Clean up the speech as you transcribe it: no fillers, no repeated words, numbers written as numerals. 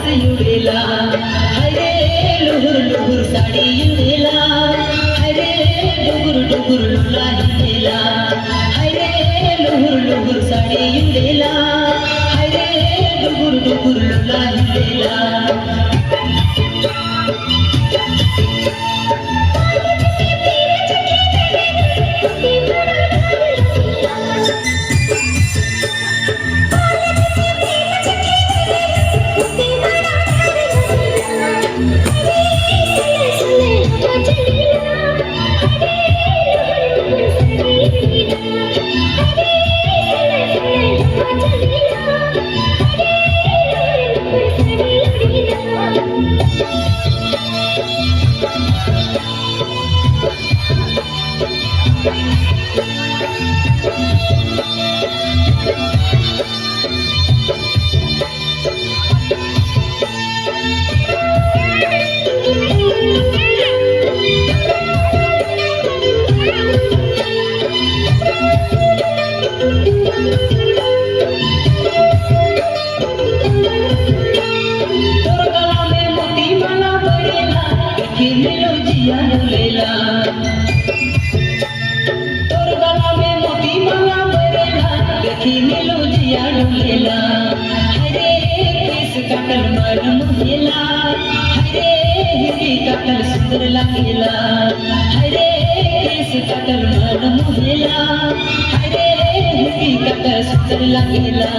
केस युडेला हरे लुहुर लुहुर साडी युडेला हरे डुगुर डुगुर लुला हिंडेला हरे लुहुर लुहुर साडी युडेला हरे डुगुर डुगुर लुला हिंडेला काटल मन मोहेला हरे हिंदी काटल सुंदर लागेला हरे केस काटल मन मोहेला हरे हिंदी काटल सुंदर लागेला।